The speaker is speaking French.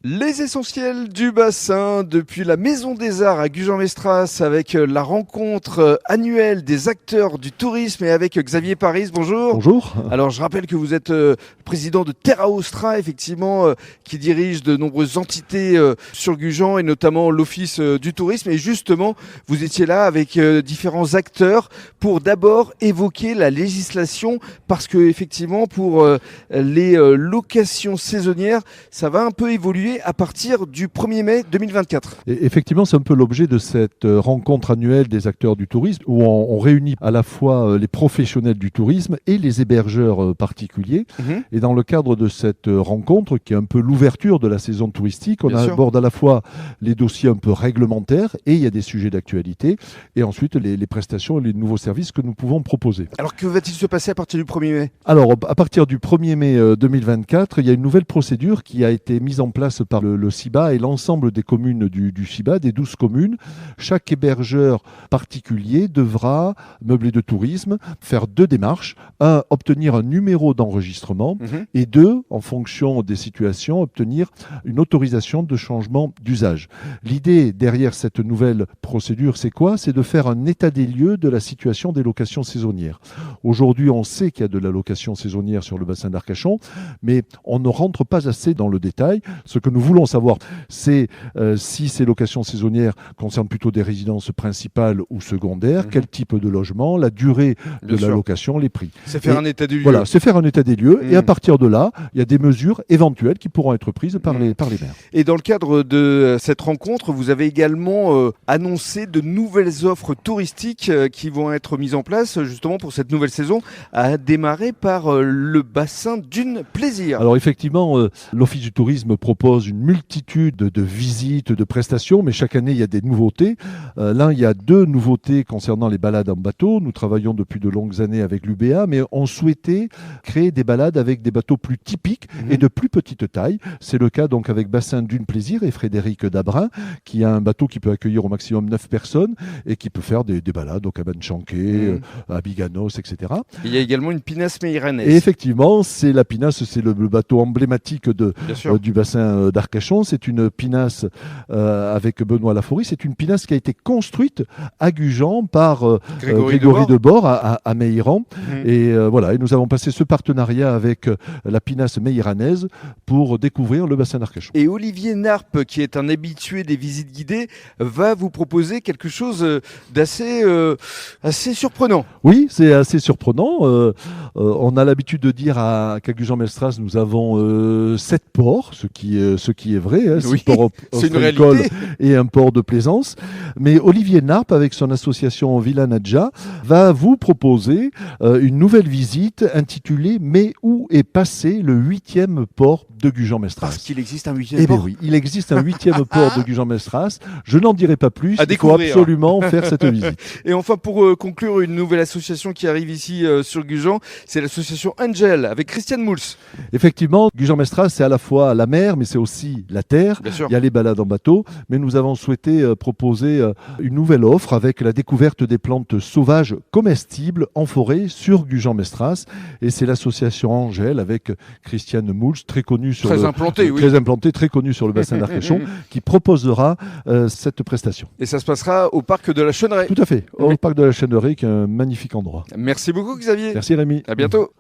Les essentiels du bassin depuis la Maison des Arts à Gujan-Mestras avec la rencontre annuelle des acteurs du tourisme et avec Xavier Paris. Bonjour. Bonjour. Alors je rappelle que vous êtes président de Terra Austra, effectivement, qui dirige de nombreuses entités sur Gujan et notamment l'Office du tourisme. Et justement, vous étiez là avec différents acteurs pour d'abord évoquer la législation parce que effectivement pour les locations saisonnières, ça va un peu évoluer à partir du 1er mai 2024. Et effectivement, c'est un peu l'objet de cette rencontre annuelle des acteurs du tourisme où on réunit à la fois les professionnels du tourisme et les hébergeurs particuliers. Et dans le cadre de cette rencontre, qui est un peu l'ouverture de la saison touristique, on aborde à la fois les dossiers un peu réglementaires et il y a des sujets d'actualité et ensuite les prestations et les nouveaux services que nous pouvons proposer. Alors que va-t-il se passer à partir du 1er mai ? Alors à partir du 1er mai 2024, il y a une nouvelle procédure qui a été mise en place par le CIBA et l'ensemble des communes du CIBA, des 12 communes. Chaque hébergeur particulier devra, meublé de tourisme, faire 2 démarches. 1, obtenir un numéro d'enregistrement et 2, en fonction des situations, obtenir une autorisation de changement d'usage. L'idée derrière cette nouvelle procédure, c'est quoi ? C'est de faire un état des lieux de la situation des locations saisonnières. Aujourd'hui, on sait qu'il y a de la location saisonnière sur le bassin d'Arcachon, mais on ne rentre pas assez dans le détail. Ce que nous voulons savoir, c'est si ces locations saisonnières concernent plutôt des résidences principales ou secondaires, quel type de logement, la durée de la location, les prix. C'est faire un état des lieux. Voilà, c'est faire un état des lieux. Et à partir de là, il y a des mesures éventuelles qui pourront être prises par les maires. Et dans le cadre de cette rencontre, vous avez également annoncé de nouvelles offres touristiques qui vont être mises en place justement pour cette nouvelle saison, à démarrer par le bassin Dunes Plaisir. Alors effectivement, l'Office du tourisme propose une multitude de visites, de prestations, mais chaque année, il y a des nouveautés. Là, il y a 2 nouveautés concernant les balades en bateau. Nous travaillons depuis de longues années avec l'UBA, mais on souhaitait créer des balades avec des bateaux plus typiques et de plus petite taille. C'est le cas donc avec Bassin Dunes Plaisir et Frédéric Dabrin, qui a un bateau qui peut accueillir au maximum 9 personnes et qui peut faire des balades au Cabane Chanquet, à Biganos, etc. Il y a également une pinasse méiranaise. Et effectivement, c'est la pinasse, c'est le bateau emblématique du bassin d'Arcachon. C'est une pinasse avec Benoît Laforie. C'est une pinasse qui a été construite à Gujan par Grégory Debord à Meilleran. Et voilà, et nous avons passé ce partenariat avec la pinasse meiranaise pour découvrir le bassin d'Arcachon. Et Olivier Narpe, qui est un habitué des visites guidées, va vous proposer quelque chose d'assez assez surprenant. Oui, c'est assez surprenant. On a l'habitude de dire qu'à Gujan-Mestras, nous avons 7 ports, ce qui est vrai, hein, 6 ports ostréicoles et un port de plaisance. Mais Olivier Narpe, avec son association Villa Nadja, va vous proposer une nouvelle visite intitulée « Mais où est passé le 8e port de Gujan-Mestras ?» Parce qu'il existe un 8e port. Oui, il existe un 8e port de Gujan-Mestras. Je n'en dirai pas plus, il faut découvrir. absolument faire cette visite. Et enfin, pour conclure, une nouvelle association qui arrive ici sur Gujan, c'est l'association Angel, avec Christiane Mouls. Effectivement, Gujan-Mestras, c'est à la fois la mer, mais c'est aussi la terre. Bien sûr. Il y a les balades en bateau, mais nous avons souhaité proposer une nouvelle offre avec la découverte des plantes sauvages comestibles en forêt sur Gujan-Mestras. Et c'est l'association Angel avec Christiane Mouls, très connue sur très implantée, très connue sur le bassin d'Arcachon, qui proposera cette prestation. Et ça se passera au parc de la Chêneraie. Tout à fait, au parc de la Chêneraie, qui est un magnifique endroit. Merci beaucoup Xavier. Merci Rémi. À bientôt.